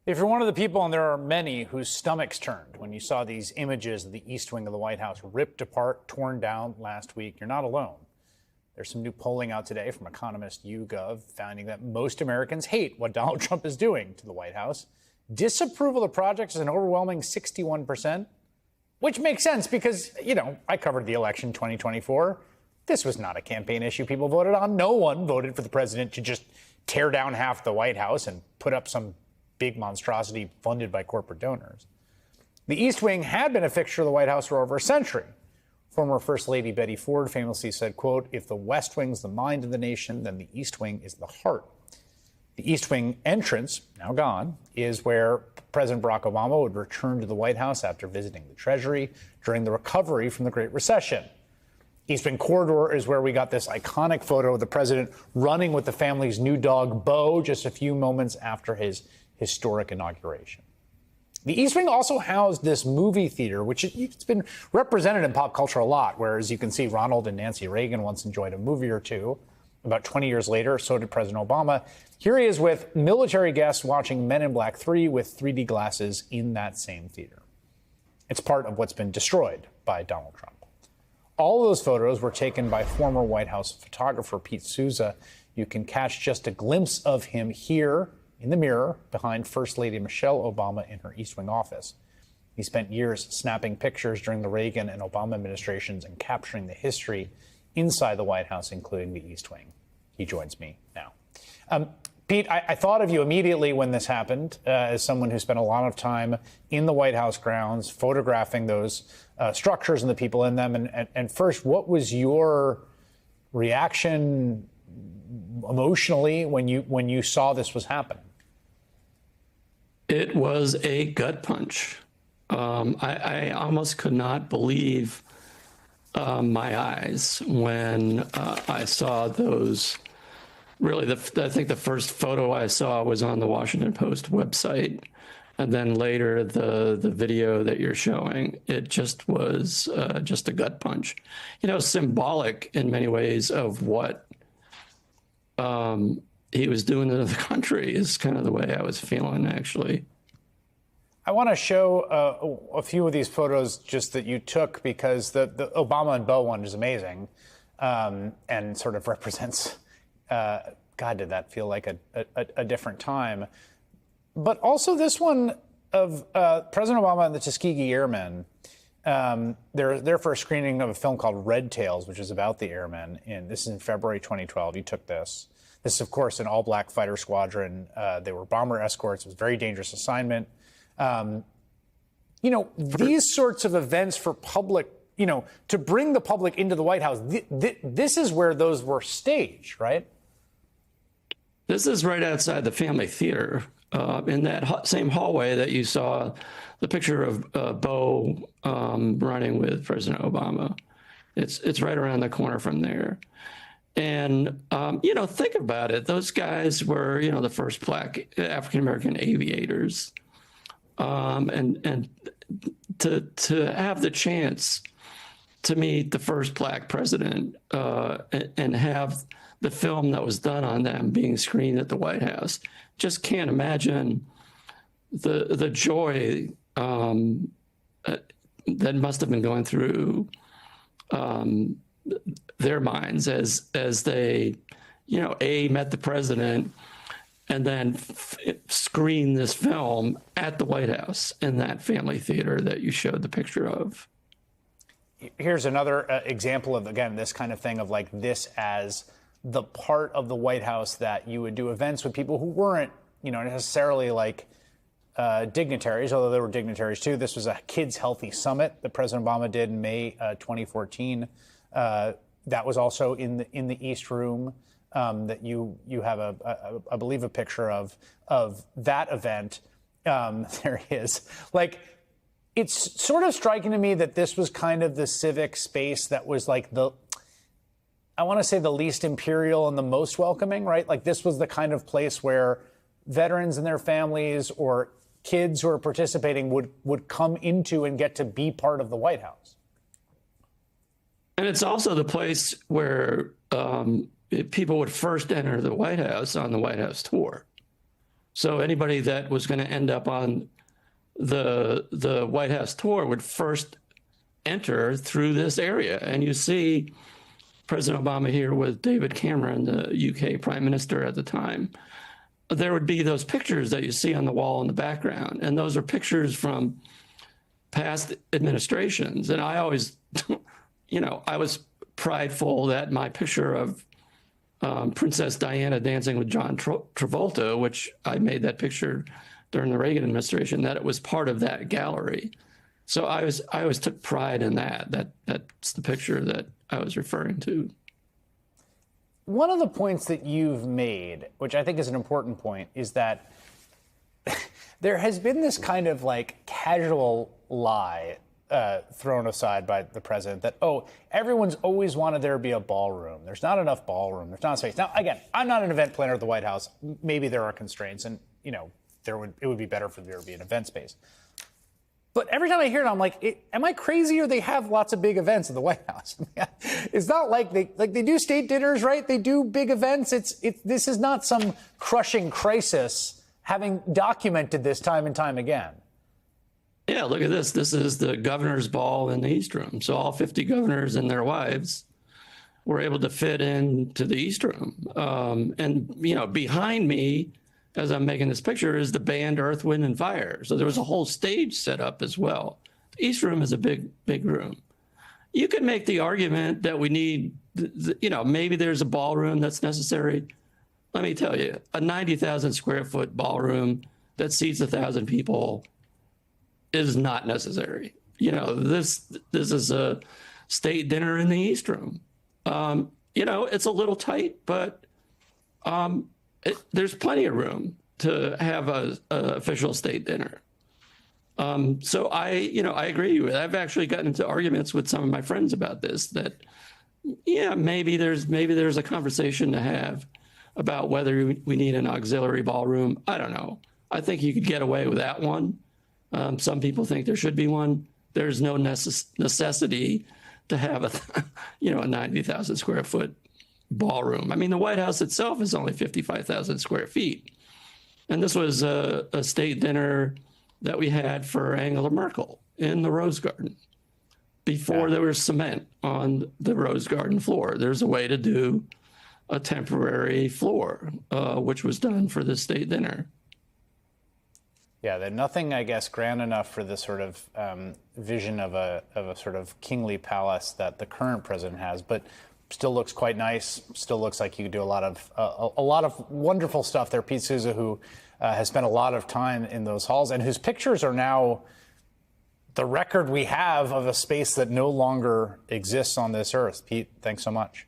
If you're one of the people, and there are many, whose stomachs turned when you saw these images of the East Wing of the White House ripped apart, torn down last week, you're not alone. There's some new polling out today from economist YouGov finding that most Americans hate what Donald Trump is doing to the White House. Disapproval of the project is an overwhelming 61%, which makes sense because, I covered the election 2024. This was not a campaign issue people voted on. No one voted for the president to just tear down half the White House and put up some big monstrosity funded by corporate donors. The East Wing had been a fixture of the White House for over a century. Former First Lady Betty Ford famously said, quote, "If the West Wing's the mind of the nation, then the East Wing is the heart." The East Wing entrance, now gone, is where President Barack Obama would return to the White House after visiting the Treasury during the recovery from the Great Recession. East Wing corridor is where we got this iconic photo of the president running with the family's new dog, Bo, just a few moments after his historic inauguration. The East Wing also housed this movie theater, which it's been represented in pop culture a lot, where, as you can see, Ronald and Nancy Reagan once enjoyed a movie or two. About 20 years later, so did President Obama. Here he is with military guests watching Men in Black 3 with 3D glasses in that same theater. It's part of what's been destroyed by Donald Trump. All of those photos were taken by former White House photographer Pete Souza. You can catch just a glimpse of him here in the mirror behind First Lady Michelle Obama in her East Wing office. He spent years snapping pictures during the Reagan and Obama administrations and capturing the history inside the White House, including the East Wing. He joins me now. Pete, I thought of you immediately when this happened as someone who spent a lot of time in the White House grounds photographing those structures and the people in them. And first, what was your reaction emotionally when you saw this was happening? It was a gut punch. I almost could not believe my eyes when I saw those. Really, I think the first photo I saw was on the Washington Post website, and then later the video that you're showing. It just was just a gut punch, symbolic in many ways of what he was doing to the country is kind of the way I was feeling, actually. I want to show a few of these photos just that you took because the Obama and Bo one is amazing and sort of represents, God, did that feel like a different time. But also this one of President Obama and the Tuskegee Airmen. They're there for a screening of a film called Red Tails, which is about the airmen. And this is in February 2012. You took this. This is, of course, an all-black fighter squadron. They were bomber escorts. It was a very dangerous assignment. These sorts of events for public, to bring the public into the White House, this is where those were staged, right? This is right outside the family theater, in that same hallway that you saw the picture of Bo running with President Obama. It's right around the corner from there. And, think about it. Those guys were, the first black African-American aviators. And to have the chance to meet the first black president and have the film that was done on them being screened at the White House, just can't imagine the joy that must have been going through their minds as they, met the president and then screen this film at the White House in that family theater that you showed the picture of. Here's another example of, again, this kind of thing of like this as the part of the White House that you would do events with people who weren't, necessarily like dignitaries, although there were dignitaries too. This was a Kids Healthy Summit that President Obama did in May 2014. That was also in the East Room. That you have I believe a picture of that event. There he is. Like, it's sort of striking to me that this was kind of the civic space that was like I want to say the least imperial and the most welcoming, right? Like, this was the kind of place where veterans and their families or kids who are participating would come into and get to be part of the White House. And it's also the place where people would first enter the White House on the White House tour. So anybody that was going to end up on the White House tour would first enter through this area. And you see President Obama here with David Cameron, the UK Prime Minister at the time. There would be those pictures that you see on the wall in the background. And those are pictures from past administrations. And I always, I was prideful that my picture of Princess Diana dancing with John Travolta, which I made that picture during the Reagan administration, that it was part of that gallery. So I always took pride in that. That's the picture that I was referring to. One of the points that you've made, which I think is an important point, is that there has been this kind of like casual lie thrown aside by the president that, oh, everyone's always wanted there to be a ballroom. There's not enough ballroom. There's not space. Now, again, I'm not an event planner at the White House. Maybe there are constraints, and it would be better for there to be an event space. But every time I hear it, I'm like, am I crazy, or they have lots of big events at the White House? It's not like they do state dinners, right? They do big events. This is not some crushing crisis, having documented this time and time again. Yeah, look at this. This is the governor's ball in the East Room. So all 50 governors and their wives were able to fit into the East Room. And behind me, as I'm making this picture, is the band Earth, Wind, and Fire. So there was a whole stage set up as well. The East Room is a big, big room. You could make the argument that we need, maybe there's a ballroom that's necessary. Let me tell you, a 90,000 square foot ballroom that seats 1,000 people is not necessary. This is a state dinner in the East Room. It's a little tight, but there's plenty of room to have a official state dinner. So I agree with. I've actually gotten into arguments with some of my friends about this. That maybe there's a conversation to have about whether we need an auxiliary ballroom. I don't know. I think you could get away with that one. Some people think there should be one. There's no necessity to have a 90,000 square foot ballroom. I mean, the White House itself is only 55,000 square feet. And this was a state dinner that we had for Angela Merkel in the Rose Garden. Before there was cement on the Rose Garden floor, there's a way to do a temporary floor, which was done for the state dinner. Yeah, there's nothing, I guess, grand enough for the sort of vision of a sort of kingly palace that the current president has, but still looks quite nice. Still looks like you could do a lot of wonderful stuff there. Pete Souza, who has spent a lot of time in those halls and whose pictures are now the record we have of a space that no longer exists on this earth. Pete, thanks so much.